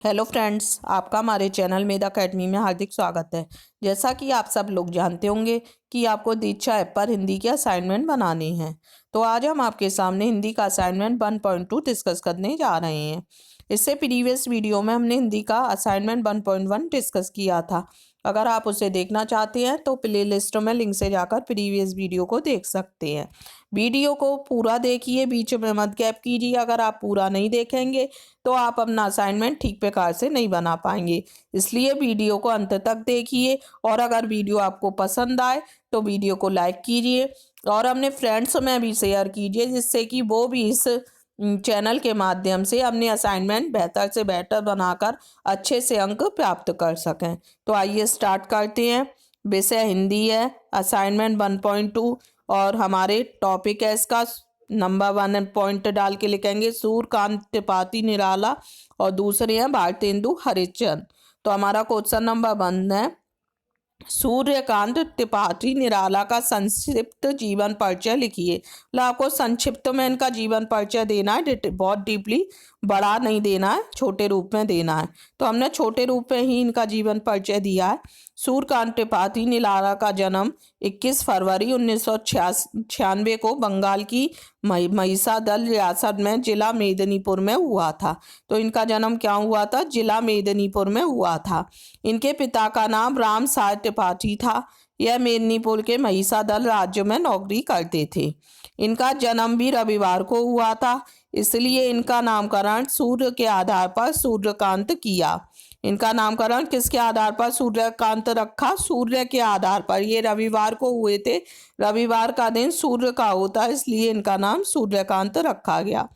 Hello friends, आपका हमारे channel मेधा academy में हार्दिक स्वागत है। जैसा कि आप सब लोग जानते होंगे कि आपको दीक्षा ऐप पर हिंदी के असाइनमेंट बनाने हैं। तो आज हम आपके सामने हिंदी का असाइनमेंट 1.2 डिस्कस करने जा रहे हैं। इससे प्रीवियस वीडियो में हमने हिंदी का असाइनमेंट 1.1 डिस्कस किया था। अगर आप उसे देखना चाहते हैं तो प्ले लिस्ट में लिंक से जाकर प्रीवियस वीडियो को देख सकते हैं। वीडियो को पूरा देखिए, बीच में मत गैप कीजिए। अगर आप पूरा नहीं देखेंगे तो आप अपना असाइनमेंट ठीक प्रकार से नहीं बना पाएंगे। इसलिए वीडियो को अंत तक देखिए और अगर वीडियो आपको पसंद आए तो वीडियो को लाइक कीजिए और अपने फ्रेंड्स में भी शेयर कीजिए, जिससे कि वो भी इस चैनल के माध्यम से अपने असाइनमेंट बेहतर से बेहतर बनाकर अच्छे से अंक प्राप्त कर सकें। तो आइए स्टार्ट करते हैं। विषय हिंदी है, असाइनमेंट 1.2 और हमारे टॉपिक है इसका नंबर 1 पॉइंट डाल के लिखेंगे सूर्यकांत त्रिपाठी निराला और दूसरे हैं भारतेंदु हरिश्चंद्र। तो हमारा क्वेश्चन नंबर 1 है, सूर्यकांत त्रिपाठी निराला का संक्षिप्त जीवन परिचय लिखिए। मतलब आपको संक्षिप्त में इनका जीवन परिचय देना है, बहुत डीपली बड़ा नहीं देना है, छोटे रूप में देना है। तो हमने छोटे रूप में ही इनका जीवन परिचय दिया है। सूर्यकांत त्रिपाठी निराला का जन्म 21 फरवरी 1996 को बंगाल की महिसादल रियासत में जिला मेदिनीपुर में हुआ था। तो इनका जन्म क्या हुआ था? जिला मेदिनीपुर में हुआ था। इनके पिता का नाम राम साय त्रिपाठी था। यह मेदिनीपुर के महिसादल राज्य में नौकरी करते थे। इनका जन्म भी रविवार को हुआ था, इसलिए इनका नामकरण सूर्य के आधार पर सूर्यकांत किया। इनका नामकरण किसके आधार पर सूर्यकांत रखा? सूर्य के आधार पर। ये रविवार को हुए थे, रविवार का दिन सूर्य का होता है, इसलिए इनका नाम सूर्यकांत रखा गया।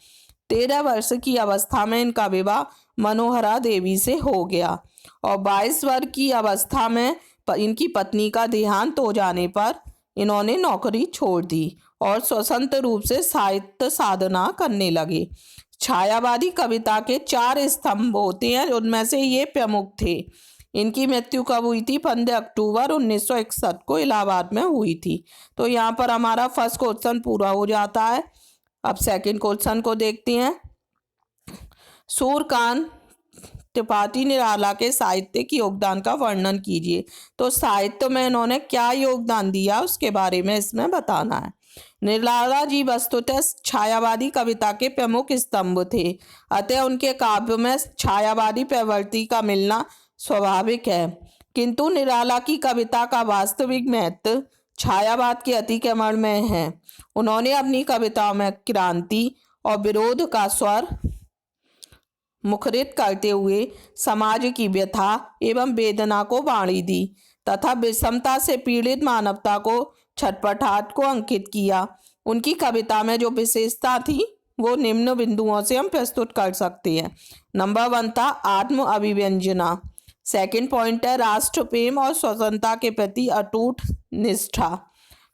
13 वर्ष की अवस्था में इनका विवाह मनोहरा देवी से हो गया और 22 वर्ष की अवस्था में इनकी पत्नी का देहांत हो जाने पर इन्होंने नौकरी छोड़ दी और स्वतंत्र रूप से साहित्य साधना करने लगे। छायावादी कविता के 4 स्तंभ होते हैं, उनमें से ये प्रमुख थे। इनकी मृत्यु कब हुई थी? 15 अक्टूबर 1961 को इलाहाबाद में हुई थी। तो यहाँ पर हमारा फर्स्ट क्वेश्चन पूरा हो जाता है। अब सेकंड क्वेश्चन को देखते हैं। सूर्यकांत त्रिपाठी निराला के साहित्य की योगदान का वर्णन कीजिए। तो साहित्य में इन्होंने क्या योगदान दिया उसके बारे में इसमें बताना है। निराला जी वस्तुतः छायावादी कविता के प्रमुख स्तंभ थे, अतः उनके काव्य में छायावादी प्रवृत्ति का मिलना स्वाभाविक है। किंतु निराला की कविता का वास्तविक महत्व छायावाद के अतिक्रमण में है। उन्होंने अपनी कविताओं में क्रांति और विरोध का स्वर मुखरित करते हुए समाज की व्यथा एवं वेदना को वाणी दी तथा विषमता से पीड़ित मानवता को छटपटाहट को अंकित किया। उनकी कविता में जो विशेषता थी वो निम्न बिंदुओं से हम प्रस्तुत कर सकते हैं। नंबर 1 था आत्म अभिव्यंजना। सेकंड पॉइंट है राष्ट्र प्रेम और स्वतंत्रता के प्रति अटूट निष्ठा।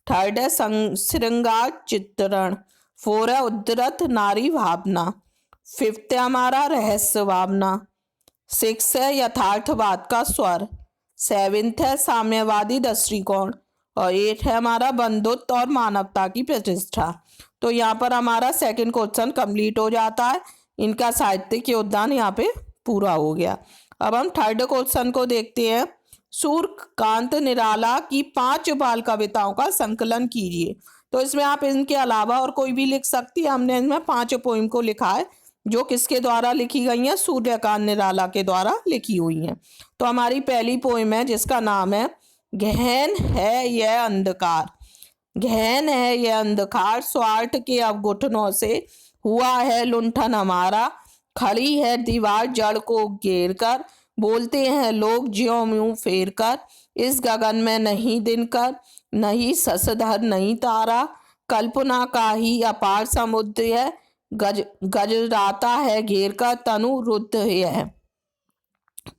थर्ड है श्रृंगार चित्रण। 4 है उद्धत नारी भावना। 5th है हमारा रहस्य भावना। 6 है यथार्थवाद का स्वर। 7th है साम्यवादी दृष्टिकोण और 8 है हमारा बंधुत्व और मानवता की प्रतिष्ठा। तो यहाँ पर हमारा सेकंड क्वेश्चन कंप्लीट हो जाता है। इनका साहित्यिक योगदान यहाँ पे पूरा हो गया। अब हम थर्ड क्वेश्चन को देखते हैं। सूर्यकांत निराला की 5 बाल कविताओं का संकलन कीजिए। तो इसमें आप इनके अलावा और कोई भी लिख सकती है। हमने इसमें 5 पोइम को लिखा है जो किसके द्वारा लिखी गई हैं? सूर्यकांत निराला के द्वारा लिखी हुई हैं। तो हमारी पहली पोइम है जिसका नाम है गहन है यह अंधकार। गहन है यह अंधकार, स्वार्थ के अवगुठनों से हुआ है लुंठन हमारा। खड़ी है दीवार जड़ को घेर कर, बोलते हैं लोग ज्यों मुंह फेर कर। इस गगन में नहीं दिनकर, नहीं शशधर नहीं तारा। कल्पना का ही अपार समुद्र है, गजराता है घेर का तनु रुद्ध है।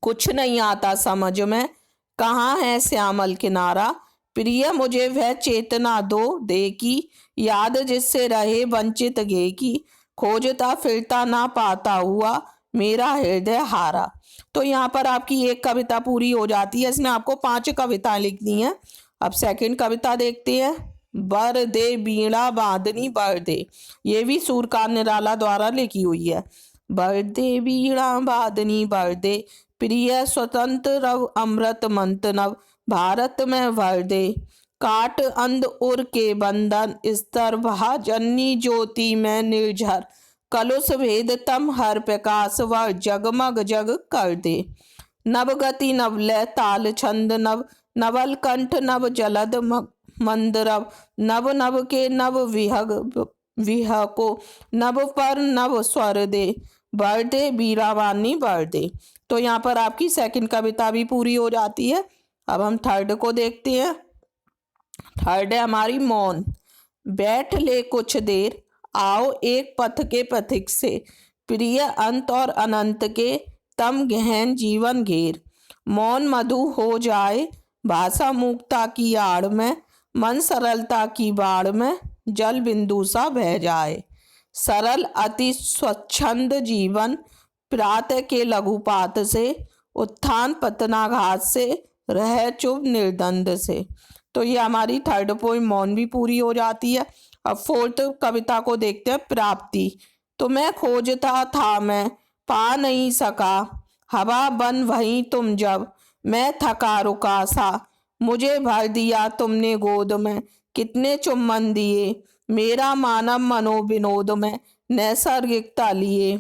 कुछ नहीं आता समझ में, कहाँ है श्यामल किनारा। प्रिय मुझे वह चेतना दो दे की, याद जिससे रहे वंचित गे की। खोजता फिरता ना पाता हुआ, मेरा हृदय हारा। तो यहाँ पर आपकी एक कविता पूरी हो जाती है। इसमें आपको 5 कविताएं लिखनी है। अब सेकंड कविता देखते हैं। बर दे बीड़ा बांधनी बर दे, ये भी सूर्यकांत निराला द्वारा लिखी हुई है। वरदे वीणा वादनी वरदे, प्रिय स्वतंत्र रव अमृत मंत नव, भारत में वरदे। काट अंध उर के बंधन स्तर वहा, जन्नी ज्योति में निर्झर, कलुष भेद तम हर प्रकाश व जगमग जग कर दे। नव गति नवलय ताल छंद नव, नवल कंठ नव जलद मंदरव, नव नव के नव विह को, नव पर नव स्वर दे, वरदे वीरावानी वरदे। तो यहाँ पर आपकी सेकंड कविता भी पूरी हो जाती है। अब हम थर्ड को देखते हैं। थर्ड है हमारी मौन। बैठ ले कुछ देर, आओ एक पथ के पथिक से, प्रिय अंत और अनंत के तम गहन जीवन घेर। मौन मधु हो जाए भाषा मूकता की आड़ में, मन सरलता की बाढ़ में जल बिंदु सा बह जाए। सरल अति स्वच्छंद जीवन प्रातः के लघुपात से, उत्थान पतनाघात से रह चुप निर्द्वंद से। तो ये हमारी थर्ड पोइम मौन भी पूरी हो जाती है। अब फोर्थ कविता को देखते हैं। प्राप्ति। तुम्हें खोजता था मैं पा नहीं सका, हवा बन वहीं तुम जब, मैं थका रुका सा, मुझे भर दिया तुमने गोद में, कितने चुम्बन दिए, मेरा मानव मनोविनोद में नैसर्गिकता लिए।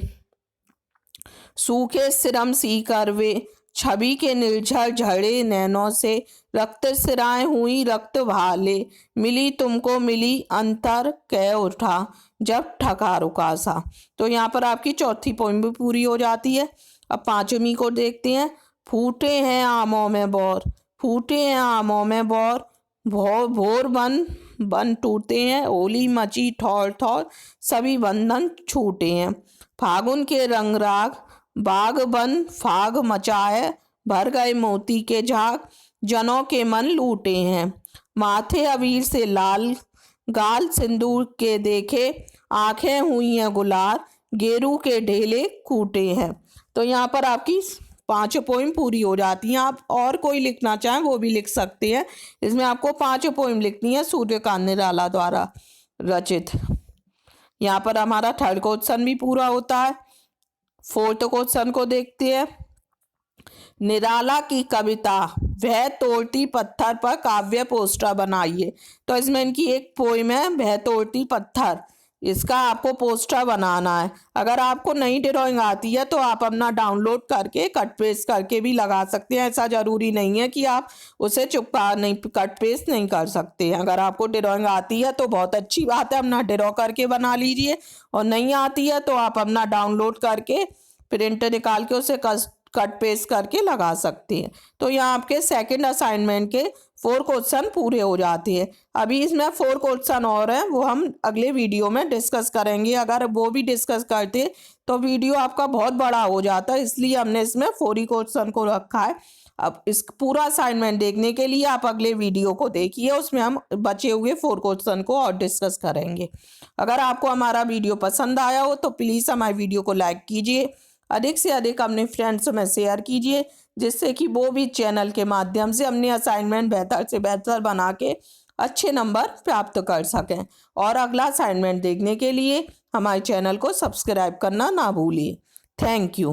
सूखे सिरम सी करवे छवि के निर्झर झड़े नैनों से, रक्त सिराएं हुई रक्त भाले, मिली तुमको मिली अंतर कह उठा जब ठका रुका सा। तो यहाँ पर आपकी चौथी पोइम भी पूरी हो जाती है। अब पांचवी को देखते हैं। फूटे हैं आमों में बौर, फूटे हैं आमों में बौर, भोर बन बन टूटे हैं, होली मची ठौर ठौर, सभी बंधन छूटे हैं। फागुन के रंग राग बाग बन फाग मचाए, भर गए मोती के झाग, जनों के मन लूटे हैं। माथे अबीर से लाल गाल सिंदूर के देखे, आंखें हुई हैं गुलाल, गेरू के ढेले कूटे हैं। तो यहाँ पर आपकी 5 पोइम पूरी हो जाती हैं। आप और कोई लिखना चाहें वो भी लिख सकते हैं। इसमें आपको 5 पोइम लिखनी है सूर्यकांत निराला द्वारा रचित। यहाँ पर हमारा थर्ड क्वेश्चन भी पूरा होता है। फोर्थ क्वेश्चन को देखते हैं। निराला की कविता वह तोड़ती पत्थर पर काव्य पोस्टर बनाइए। तो इसमें इनकी एक पोइम है वह तोड़ती पत्थर, इसका आपको पोस्टर बनाना है। अगर आपको नई ड्राइंग आती है तो आप अपना डाउनलोड करके कट पेस्ट करके भी लगा सकते हैं। ऐसा ज़रूरी नहीं है कि आप उसे चुपका नहीं कट पेस्ट नहीं कर सकते हैं। अगर आपको ड्राइंग आती है तो बहुत अच्छी बात है, अपना ड्रॉ करके बना लीजिए। और नहीं आती है तो आप अपना डाउनलोड करके प्रिंट निकाल के उसे कट पेस्ट करके लगा सकते हैं। तो यहाँ आपके सेकंड असाइनमेंट के 4 क्वेश्चन पूरे हो जाते हैं। अभी इसमें 4 क्वेश्चन और हैं, वो हम अगले वीडियो में डिस्कस करेंगे। अगर वो भी डिस्कस करते तो वीडियो आपका बहुत बड़ा हो जाता है, इसलिए हमने इसमें 4 ही क्वेश्चन को रखा है। अब इस पूरा असाइनमेंट देखने के लिए आप अगले वीडियो को देखिए, उसमें हम बचे हुए 4 क्वेश्चन को और डिस्कस करेंगे। अगर आपको हमारा वीडियो पसंद आया हो तो प्लीज़ हमारे वीडियो को लाइक कीजिए, अधिक से अधिक अपने फ्रेंड्स में शेयर कीजिए, जिससे कि वो भी चैनल के माध्यम से अपने असाइनमेंट बेहतर से बेहतर बना के अच्छे नंबर प्राप्त कर सकें। और अगला असाइनमेंट देखने के लिए हमारे चैनल को सब्सक्राइब करना ना भूलिए। Thank you.